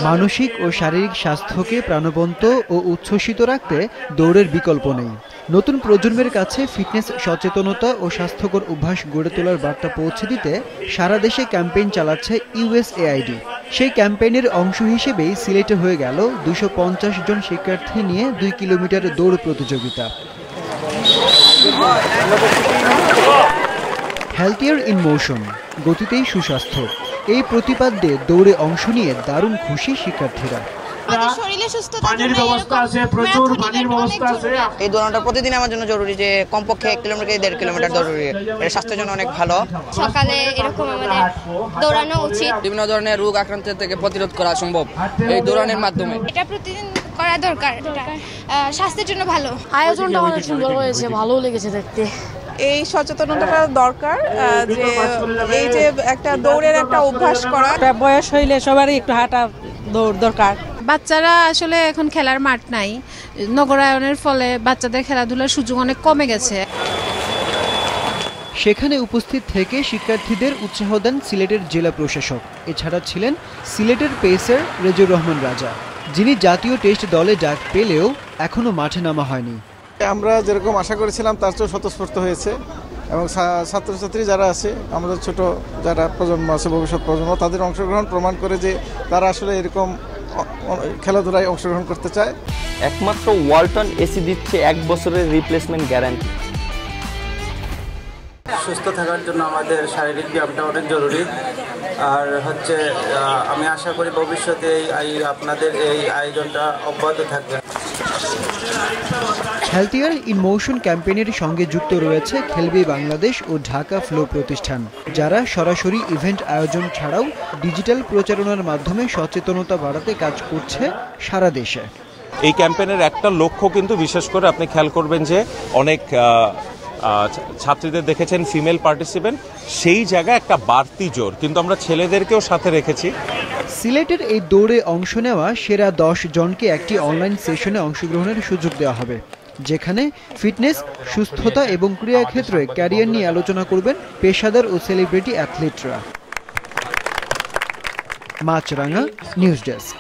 মানসিক ও শারীরিক স্বাস্থ্যকে প্রাণবন্ত ও উচ্ছ্বসিত রাখতে দৌড়ের বিকল্প নেই। নতুন প্রজন্মের কাছে ফিটনেস সচেতনতা ও স্বাস্থ্যকর অভ্যাস গড়ে তোলার বার্তা পৌঁছে দিতে সারা দেশে ক্যাম্পেইন চালাচ্ছে USAID। সেই ক্যাম্পেইনের অংশ হিসেবেই সিলেটে হয়ে গেল 250 জন শিক্ষার্থী নিয়ে 2 কিলোমিটার দৌড় প্রতিযোগিতা। হেলথিয়ার ইন মোশন, গতিতেই সুস্বাস্থ্য, এই প্রতিপাদ্যে দৌড়ে অংশ নিয়ে দারুণ খুশি শিক্ষার্থীরা। এই দৌড়ানোটা প্রতিদিন আমার জন্য জরুরি, যে কমপক্ষে 1 কিলোমিটার 1.5 কিলোমিটার দৌড়ি, এটা স্বাস্থ্যের জন্য অনেক ভালো। সকালে এরকম আমাদের দৌড়ানো উচিত। বিভিন্ন ধরনের রোগ আক্রান্ত থেকে প্রতিরোধ করা সম্ভব এই দৌড়ানোর মাধ্যমে। এটা প্রতিদিন করা দরকার, স্বাস্থ্যের জন্য ভালো। আয়োজনটা অনেক সুন্দর হয়েছে, ভালো লেগেছে দেখতে। এই সচেতনতাটা দরকার, যে এই যে একটা দৌড়ের একটা অভ্যাস করা। বয়স হইলে সবারই একটু হাঁটা দৌড় দরকার। বাচ্চারা আসলে এখন খেলার মাঠ নাই, নগরায়নের ফলে বাচ্চাদের খেলাধুলার সুযোগ অনেক কমে গেছে। সেখানে উপস্থিত থেকে শিক্ষার্থীদের উৎসাহ দেন সিলেটের জেলা প্রশাসক। এছাড়া ছিলেন সিলেটের পেসার রেজুর রহমান রাজা, যিনি জাতীয় টেস্ট দলে ডাক পেলেও এখনো মাঠে নামা হয়নি। আমরা যেরকম আশা করেছিলাম তার চেয়েও স্বতঃস্ফূর্ত হয়েছে, এবং ছাত্রছাত্রী যারা আছে, আমাদের ছোট যারা প্রজন্ম আছে, ভবিষ্যৎ প্রজন্ম, তাদের অংশগ্রহণ প্রমাণ করে যে তারা আসলে এরকম খেলাধুলায় অংশগ্রহণ করতে চায়। একমাত্র ওয়ালটন এসি দিচ্ছে 1 বছরের রিপ্লেসমেন্ট গ্যারান্টি। সুস্থ থাকার জন্য আমাদের শারীরিক ব্যায়ামটা অনেক জরুরি। আর আমি আশা করি ভবিষ্যতে আপনাদের এই আয়োজনটা অব্যাহত থাকবে। হেলথিয়ার ইন মোশন ক্যাম্পেইনের সঙ্গে যুক্ত রয়েছে খেলবে বাংলাদেশ ও ঢাকা ফ্লো প্রতিষ্ঠান, যারা সরাসরি ইভেন্ট আয়োজন ছাড়াও ডিজিটাল প্রচারণার মাধ্যমে সচেতনতা বাড়াতে কাজ করছে সারা দেশে। এই ক্যাম্পেইনের একটা লক্ষ্য কিন্তু বিশেষ করে আপনি খেয়াল করবেন যে অনেক ছাত্রীদের দেখেছেন ফিমেল পার্টিসিপেন্ট, সেই জায়গায় একটা বাড়তি জোর কিন্তু আমরা ছেলেদেরকেও সাথে রেখেছি। সিলেটের এই দৌড়ে অংশ নেওয়া সেরা 10 জনকে একটি অনলাইন সেশনে অংশগ্রহণের সুযোগ দেওয়া হবে, যেখানে ফিটনেস, সুস্থতা এবং ক্রীড়াক্ষেত্রে ক্যারিয়ার নিয়ে আলোচনা করবেন পেশাদার ও সেলিব্রিটি অ্যাথলিটরা। মাছরাঙা নিউজ ডেস্ক।